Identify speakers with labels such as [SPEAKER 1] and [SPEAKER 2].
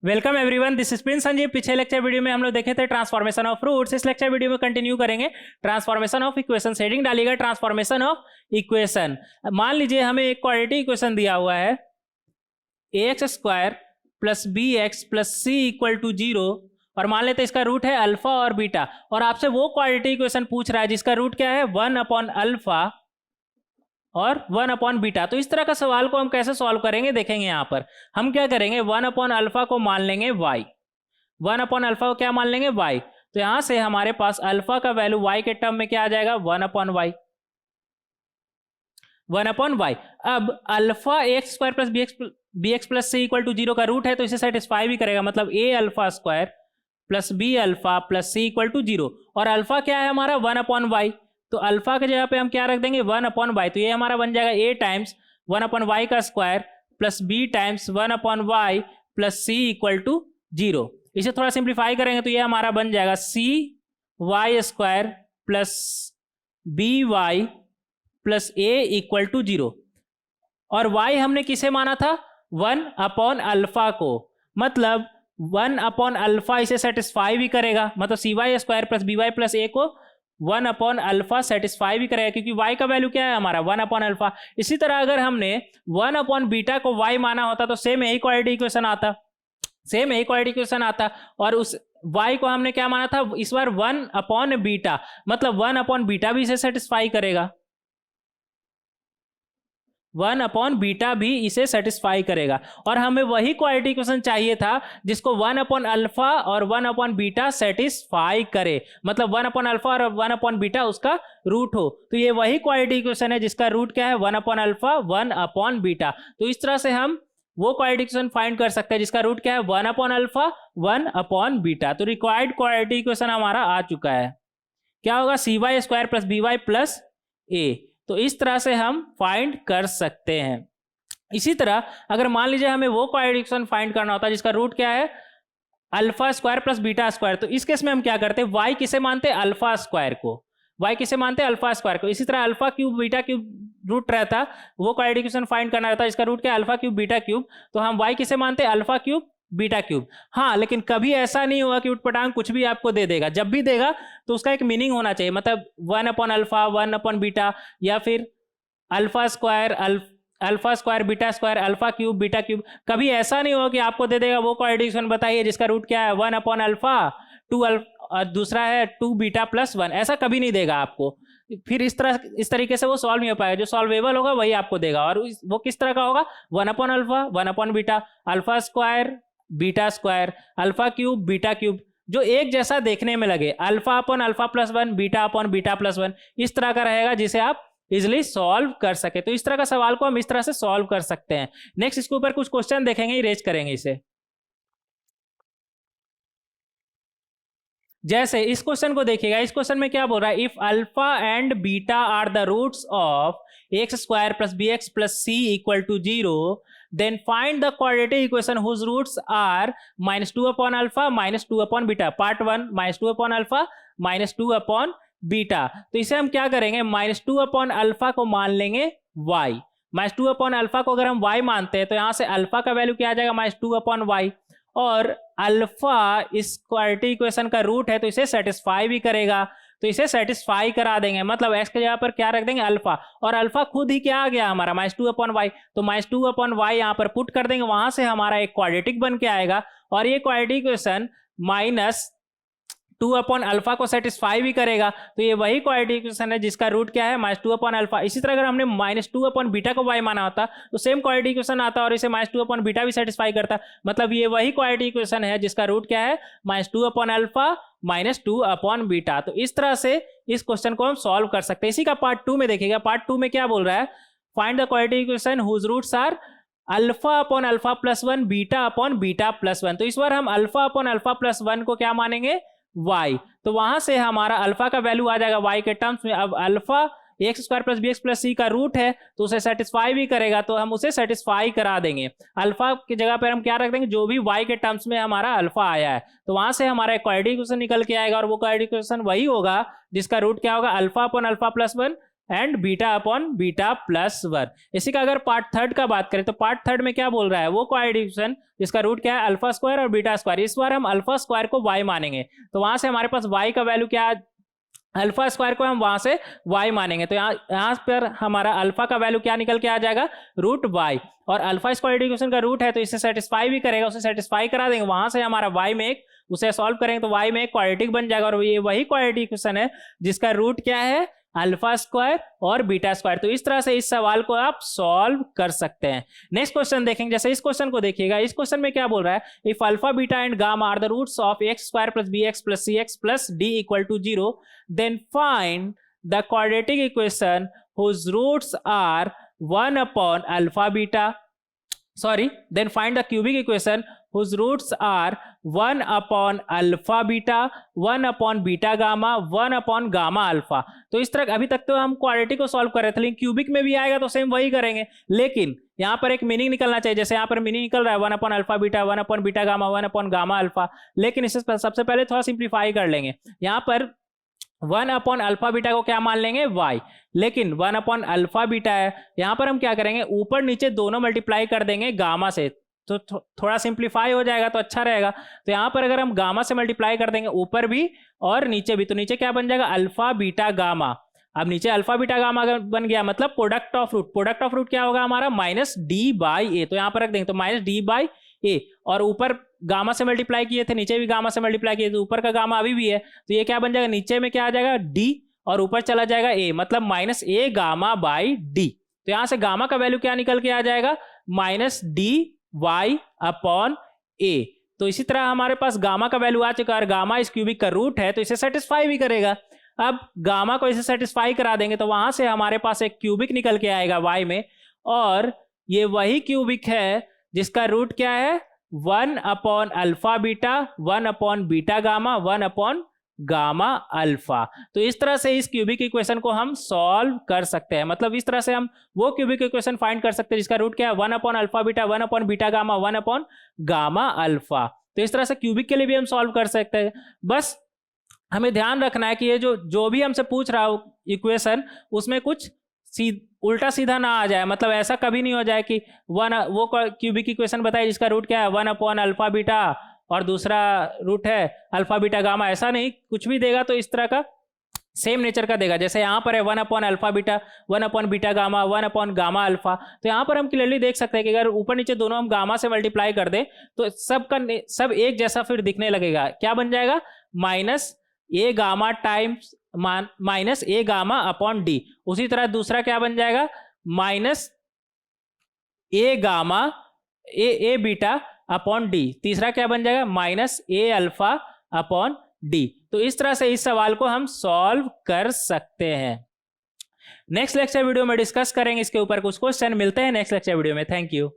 [SPEAKER 1] Welcome everyone, this is Prince Sanjeev. पिछले lecture video में हम लोग देखे थे ट्रांसफॉर्मेशन ऑफ रूट्स। इस लेक्चर वीडियो में कंटिन्यू करेंगे ट्रांसफॉर्मेशन ऑफ इक्वेशन। हेडिंग डालिएगा ट्रांसफॉर्मेशन ऑफ इक्वेशन। मान लीजिए हमें एक क्वाड्रेटिक इक्वेशन दिया हुआ है ax square plus B x plus C equal to 0 और मान लेते हैं इसका रूट है अल्फा और बीटा, और आपसे वो क्वाड्रेटिक इक्वेशन पूछ रहा है जिसका रूट क्या है 1 अपॉन अल्फा और 1 अपॉन बीटा। तो इस तरह का सवाल को हम कैसे सॉल्व करेंगे देखेंगे। यहां पर हम क्या करेंगे, 1 अपॉन अल्फा को मान लेंगे y, 1 अपॉन अल्फा को क्या मान लेंगे y। तो यहां से हमारे पास अल्फा का वैल्यू y के टर्म में क्या आ जाएगा 1 अपॉन y, 1 अपॉन y। अब alpha x square plus B x plus C equal to 0 का रूट है तो इसे सेटिस्फाई भी करेगा, मतलब a alpha square plus B alpha plus C equal to 0। और अल्फा क्या है हमारा 1 अपॉन y, तो अल्फा के जगह पे हम क्या रख देंगे 1 अपॉन वाई। तो ये हमारा बन जाएगा a टाइम्स 1 अपॉन वाई का square plus b times 1 upon Y plus C equal to 0। इसे थोड़ा सिंप्लीफाई करेंगे तो ये हमारा बन जाएगा C Y square plus B Y plus a equal to 0। और y हमने किसे माना था 1 अपॉन अल्फा को, मतलब 1 अपॉन अल्फा इसे सेटिस्फाई भी करेगा, मतलब C Y square plus B Y plus A को 1 अपॉन अल्फा सेटिस्फाई भी करेगा क्योंकि y का वैल्यू क्या है हमारा 1 अपॉन अल्फा। इसी तरह अगर हमने 1 अपॉन बीटा को y माना होता तो सेम यही क्वाड्रेटिक इक्वेशन आता, सेम यही क्वाड्रेटिक इक्वेशन आता। और उस y को हमने क्या माना था इस बार 1 अपॉन बीटा, मतलब 1 अपॉन बीटा भी इसे सेटिस्फाई करेगा, 1 अपॉन बीटा भी इसे सेटिस्फाई करेगा। और हमें वही क्वाड्रेटिक इक्वेशन चाहिए था जिसको 1 अपॉन अल्फा और 1 अपॉन बीटा सेटिस्फाई करे, मतलब 1 अपॉन अल्फा और 1 अपॉन बीटा उसका रूट हो। तो ये वही क्वाड्रेटिक इक्वेशन है जिसका रूट क्या है 1 अपॉन अल्फा 1 अपॉन बीटा। तो इस तरह से हम वो क्वाड्रेटिक इक्वेशन फाइंड कर सकते हैं जिसका रूट क्या है 1 अपॉन अल्फा 1 अपॉन बीटा। तो रिक्वायर्ड क्वाड्रेटिक इक्वेशन हमारा आ चुका है, क्या होगा C Y square plus B Y plus A. तो इस तरह से हम फाइंड कर सकते हैं। इसी तरह अगर मान लीजिए हमें वो क्वाड्रेटिक इक्वेशन फाइंड करना होता है जिसका रूट क्या है alpha square plus beta square, तो इस केस में हम क्या करते हैं y किसे मानते हैं अल्फा स्क्वायर को, y किसे मानते हैं अल्फा स्क्वायर को। इसी तरह alpha cube beta cube root रहता, वो क्वाड्रेटिक इक्वेशन फाइंड करना रहता है इसका रूट क्या है अल्फा क्यूब बीटा क्यूब, तो हम y किसे मानते हैं अल्फा क्यूब बीटा क्यूब। हाँ, लेकिन कभी ऐसा नहीं होगा कि उटपटांग कुछ भी आपको दे देगा, जब भी देगा तो उसका एक मीनिंग होना चाहिए, मतलब 1 अपॉन अल्फा 1 अपॉन बीटा, या फिर alpha square beta square alpha cube beta cube. कभी ऐसा नहीं होगा कि आपको दे देगा वो क्वाड्रेटिक इक्वेशन बताइए जिसका रूट क्या है 1 अपॉन अल्फा 2 और दूसरा है 2 बीटा प्लस 1, ऐसा कभी नहीं देगा आपको। फिर इस तरीके से वो सॉल्व नहीं हो पाएगा, जो सॉल्वेबल होगा वही आपको देगा। और वो किस तरह का होगा 1 upon alpha 1 upon beta alpha square beta square alpha cube beta cube, जो एक जैसा देखने में लगे, alpha upon alpha plus 1 beta upon beta plus 1, इस तरह का रहेगा जिसे आप इजिली सॉल्व कर सके। तो इस तरह का सवाल को हम इस तरह से सॉल्व कर सकते हैं। नेक्स्ट इसके ऊपर कुछ क्वेश्चन देखेंगे, इरेज करेंगे इसे। जैसे इस क्वेश्चन को देखिएगा, इस क्वेश्चन में क्या बोल रहा है, if alpha and beta are the roots of x square plus B x plus C equal to 0, then find the quadratic equation whose roots are -2 upon alpha -2 upon beta. Part 1 -2 upon alpha -2 upon beta. तो इसे हम क्या करेंगे -2 upon alpha को मान लेंगे y, -2 upon alpha को अगर हम y मानते हैं तो यहां से अल्फा का वैल्यू क्या आ जाएगा -2 अपॉन y, और अल्फा इस क्वाड्रेटिक इक्वेशन का रूट है तो इसे सेटिस्फाई भी करेगा, तो इसे सेटिस्फाई करा देंगे, मतलब x के जगह पर क्या रख देंगे अल्फा, और अल्फा खुद ही क्या आ गया हमारा -2 अपॉन y, तो -2 अपॉन y यहाँ पर पुट कर देंगे, वहां से हमारा एक क्वाड्रेटिक बन के आएगा। और ये क्वाड्रेटिक इक्वेशन -2 अपॉन अल्फा को सेटिस्फाई भी करेगा, तो ये वही क्वाड्रेटिक इक्वेशन है जिसका रूट क्या है -2 अपॉन अल्फा। इसी तरह अगर हमने -2 अपॉन बीटा को y माना होता तो सेम क्वाड्रेटिक इक्वेशन आता और इसे -2 अपॉन बीटा भी सेटिस्फाई करता, मतलब ये वही क्वाड्रेटिक इक्वेशन है जिसका रूट क्या है -2 अपॉन अल्फा -2 अपॉन बीटा। तो इस तरह से इस क्वेश्चन को हम सॉल्व कर सकते हैं। इसी का पार्ट 2 में देखिएगा, पार्ट 2 में क्या बोल रहा है, find the quadratic equation whose roots are alpha upon alpha plus 1 beta upon beta plus 1। तो इस बार हम अल्फा अपॉन अल्फा प्लस 1 को क्या मानेंगे y, तो वहां से हमारा अल्फा का वैल्यू आ जाएगा y के टर्म्स में। अब alpha x square plus B x plus C का रूट है तो उसे सेटिस्फाई भी करेगा, तो हम उसे सेटिस्फाई करा देंगे। अल्फा की जगह पर हम क्या रख देंगे, जो भी y के टर्म्स में हमारा अल्फा आया है, तो वहां से हमारा क्वाड्रेटिक इक्वेशन निकल के आएगा, और वो क्वाड्रेटिक इक्वेशन वही होगा जिसका रूट क्या होगा alpha upon alpha plus 1 and beta upon beta plus 1। इसी का अगर पार्ट थर्ड का बात करें तो पार्ट थर्ड में क्या बोल रहा है, वो क्वाड्रेटिक इक्वेशन जिसका रूट क्या है अल्फा स्क्वायर और बीटा स्क्वायर। इस बार हम अल्फा स्क्वायर को y मानेंगे, तो वहां से हमारे पास y का वैल्यू क्या, अल्फा स्क्वायर को हम वहां से y मानेंगे, तो यहाँ पर हमारा अल्फा का वैल्यू क्या निकल के आ जाएगा, रूट y। और अल्फा स्क्वायर इक्वेशन का रूट है तो इसे सेटिस्फाई भी करेगा, उसे सेटिस्फाई करा देंगे, वहां से हमारा y में एक, उसे सॉल्व करेंगे तो y में एक क्वाड्रेटिक बन जाएगा। और ये वही क्वाड्रेटिक इक्वेशन है जिसका रूट क्या है, अल्फा स्क्वायर और बीटा स्क्वायर। तो इस तरह से इस सवाल को आप सॉल्व कर सकते हैं। नेक्स्ट क्वेश्चन देखेंगे, जैसे इस क्वेश्चन को देखिएगा, इस क्वेश्चन में क्या बोल रहा है, if alpha beta and gamma are the roots of x square plus B x plus C x plus D equal to 0 then find the quadratic equation whose roots are 1 upon alpha beta, then find the cubic equation whose roots are 1 upon alpha beta, 1 upon beta gamma, 1 upon gamma alpha। तो इस तरह अभी तक तो हम quadratic को solve कर रहे थे, लेकिन क्यूबिक में भी आएगा तो सेम वही करेंगे, लेकिन यहाँ पर एक मीनिंग निकलना चाहिए। जैसे यहाँ पर मीनिंग निकल रहा है 1 upon alpha beta, 1 upon beta gamma, 1 upon gamma alpha, लेकिन इसे सबसे पहले थोड़ा सिंप्लीफाई कर लेंगे। यहाँ पर 1 अपॉन अल्फा बीटा को क्या मान लेंगे, y, लेकिन 1 अपॉन अल्फा बीटा है, यहां पर हम क्या करेंगे, ऊपर नीचे दोनों मल्टीप्लाई कर देंगे गामा से, तो थोड़ा सिंप्लीफाई हो जाएगा तो अच्छा रहेगा। तो यहां पर अगर हम गामा से मल्टीप्लाई कर देंगे ऊपर भी और नीचे भी, तो नीचे क्या बन जाएगा, अल्फा बीटा गामा। अब नीचे अल्फा बीटा गामा बन गया, मतलब product of root, product of root क्या होगा हमारा, माइनस डी बाई ए, तो यहां पर रख देंगे तो माइनस डी बाई ए, और ऊपर गामा से मल्टीप्लाई किए थे, नीचे भी गामा से मल्टीप्लाई किए, तो ऊपर का गामा अभी भी है, तो ये क्या बन जाएगा, नीचे में क्या आ जाएगा, डी, और ऊपर चला जाएगा ए, मतलब minus A gamma by D. तो यहां से गामा का वैल्यू क्या निकल के आ जाएगा, माइनस डी वाई अपॉन ए। तो इसी तरह हमारे पास गामा का वैल्यू आ चुका है, और गामा इस क्यूबिक का रूट है तो इसे सेटिस्फाई भी करेगा। अब गामा को इसे सेटिस्फाई करा देंगे तो वहां से हमारे पास एक क्यूबिक निकल के आएगा वाई में, और ये वही क्यूबिक है जिसका रूट क्या है, 1 upon alpha beta, 1 upon beta gamma, 1 upon gamma alpha. तो इस तरह से इस क्यूबिक इक्वेशन को हम सॉल्व कर सकते हैं, मतलब इस तरह से हम वो क्यूबिक इक्वेशन फाइंड कर सकते हैं जिसका रूट क्या है, 1 upon alpha beta, 1 upon beta gamma, 1 upon gamma alpha. तो इस तरह से क्यूबिक के लिए भी हम सॉल्व कर सकते हैं। बस हमें ध्यान रखना है कि ये जो भी हमसे पूछ रहा हो इक्वेशन, उसमें कुछ उल्टा सीधा ना आ जाए, मतलब ऐसा कभी नहीं हो जाए कि वो क्यूबिक इक्वेशन बताए जिसका रूट क्या है 1 अपॉन अल्फा बीटा और दूसरा रूट है अल्फा बीटा गामा, ऐसा नहीं, कुछ भी देगा तो इस तरह का सेम नेचर का देगा। जैसे यहाँ पर है 1 upon alpha beta, 1 upon beta gamma, 1 upon gamma alpha, तो यहाँ पर हम क्लियरली देख सकते हैं कि अगर ऊपर नीचे दोनों हम गामा से मल्टीप्लाई कर दें तो सब एक जैसा फिर दिखने लगेगा। क्या बन जाएगा, माइनस ए गामा टाइम्स माइनस ए गामा अपॉन डी। उसी तरह दूसरा क्या बन जाएगा, माइनस ए गामा ए बीटा अपॉन डी। तीसरा क्या बन जाएगा, माइनस ए अल्फा अपॉन डी। तो इस तरह से इस सवाल को हम सॉल्व कर सकते हैं। नेक्स्ट लेक्चर वीडियो में डिस्कस करेंगे इसके ऊपर कुछ क्वेश्चन। मिलते हैं नेक्स्ट लेक्चर वीडियो में। Thank you.